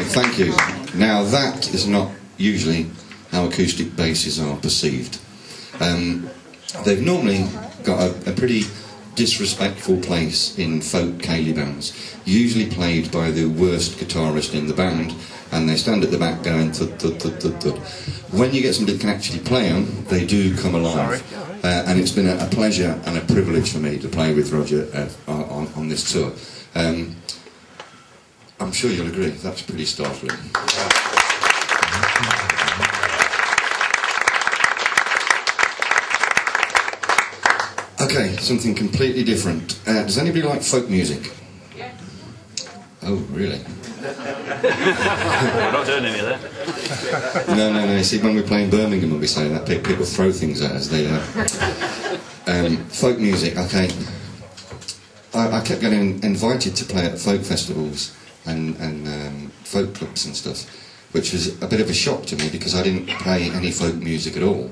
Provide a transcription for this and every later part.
thank you. Now that is not usually how acoustic basses are perceived. They've normally got a pretty disrespectful place in folk ceilidh bands, usually played by the worst guitarist in the band, and they stand at the back going thud, thud, thud, thud, thud. When you get somebody that can actually play them, they do come alive. And it's been a pleasure and a privilege for me to play with Roger on this tour. I'm sure you'll agree, that's pretty startling. Okay, something completely different. Does anybody like folk music? Yeah. Oh, really? We're not doing any of that. No. You see, when we play in Birmingham and we say that, people throw things at us. They folk music, okay. I kept getting invited to play at folk festivals and folk clubs and stuff, which was a bit of a shock to me because I didn't play any folk music at all.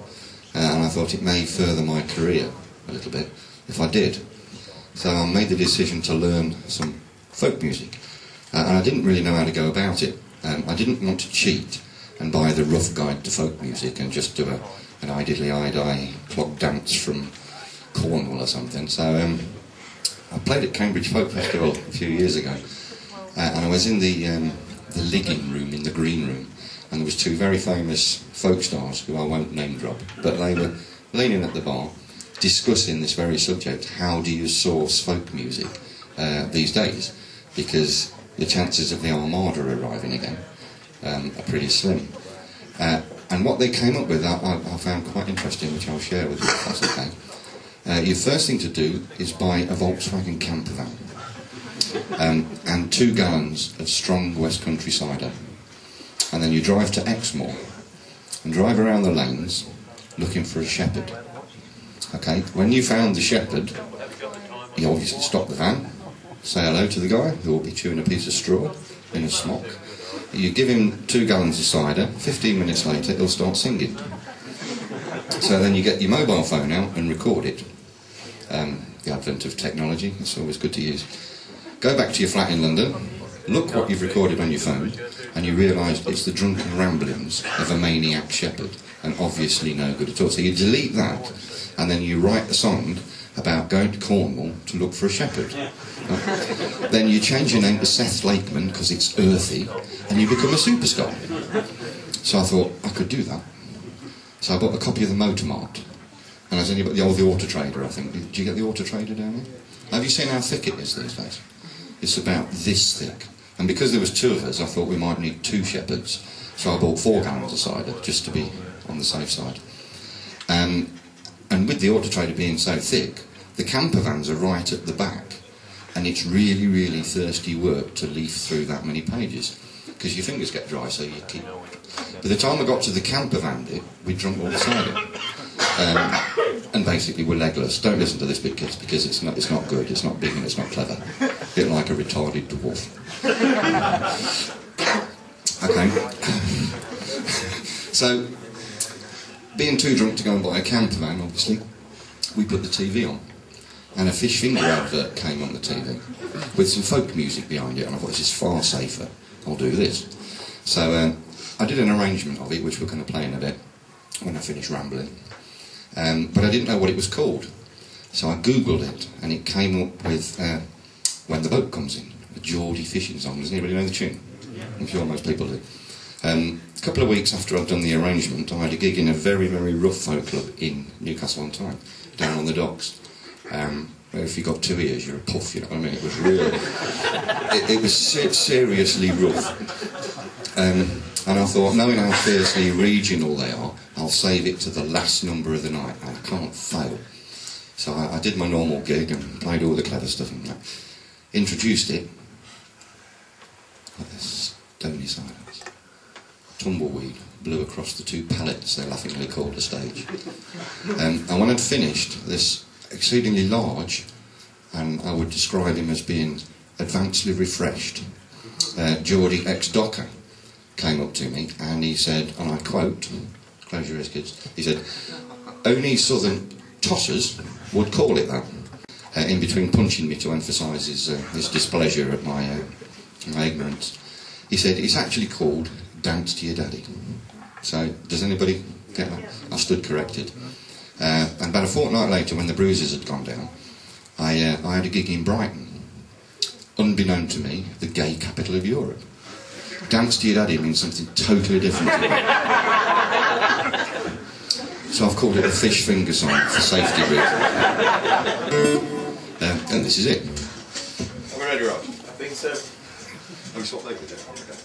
And I thought it may further my career a little bit if I did. So I made the decision to learn some folk music. And I didn't really know how to go about it. I didn't want to cheat and buy the rough guide to folk music and just do an idly-eye clog dance from Cornwall or something. So I played at Cambridge Folk Festival a few years ago, and I was in the ligging room, in the green room, and there was two very famous folk stars who I won't name drop, but they were leaning at the bar discussing this very subject: how do you source folk music these days? Because the chances of the Armada arriving again are pretty slim. And what they came up with I found quite interesting, which I'll share with you if that's okay. Your first thing to do is buy a Volkswagen camper van and 2 gallons of strong West Country cider. And then you drive to Exmoor and drive around the lanes looking for a shepherd. Okay, when you found the shepherd, you obviously stop the van, say hello to the guy who will be chewing a piece of straw in a smock. You give him 2 gallons of cider, 15 minutes later he'll start singing. So then you get your mobile phone out and record it. The advent of technology, it's always good to use. Go back to your flat in London, look what you've recorded on your phone, and you realise it's the drunken ramblings of a maniac shepherd, and obviously no good at all. So you delete that, and then you write a song about going to Cornwall to look for a shepherd. Then you change your name to Seth Lakeman because it's earthy, and you become a superstar. So I thought I could do that. So I bought a copy of the Motor Mart, and I was only about the Auto Trader, I think. Did you get the Auto Trader down here? Have you seen how thick it is these days? It's about this thick. And because there was 2 of us, I thought we might need 2 shepherds. So I bought 4 gallons of cider, just to be on the safe side. And with the Auto Trader being so thick, the camper vans are right at the back, and it's really, really thirsty work to leaf through that many pages, because your fingers get dry, so you keep... By the time I got to the camper van bit, we'd drunk all the cider. And basically we're legless. Don't listen to this bit, kids, because it's not good, it's not big, and it's not clever. A bit like a retarded dwarf. Okay. So, being too drunk to go and buy a camper van, obviously, we put the TV on. And a fish finger advert came on the TV with some folk music behind it, and I thought, this is far safer, I'll do this. So I did an arrangement of it, which we're going to play in a bit when I finish rambling. But I didn't know what it was called. So I googled it, and it came up with When the Boat Comes In, a Geordie fishing song. Does anybody know the tune? I'm sure most people do. A couple of weeks after I'd done the arrangement, I had a gig in a very, very rough folk club in Newcastle on Tyne, down on the docks. Where if you got 2 ears, you're a puff, you know what I mean? It was really... it was seriously rough. And I thought, knowing how fiercely regional they are, I'll save it to the last number of the night, and I can't fail. So I did my normal gig and played all the clever stuff and that. Introduced it. Like this stony silence. Tumbleweed blew across the 2 pallets they laughingly called a stage. And when I'd finished, this exceedingly large, and I would describe him as being advancedly refreshed, Geordie ex-docker came up to me and he said, and I quote, close your ears kids, he said, only southern tossers would call it that, in between punching me to emphasise his displeasure at my ignorance. He said, it's actually called Dance to Your Daddy. So, does anybody get that? I stood corrected. And about a fortnight later, when the bruises had gone down, I had a gig in Brighton. Unbeknown to me, the gay capital of Europe. Dance to Your Daddy means something totally different to me. So I've called it a fish finger song for safety reasons. And this is it. Are we ready, Rob? I think so. Have we swapped legs with it? Okay.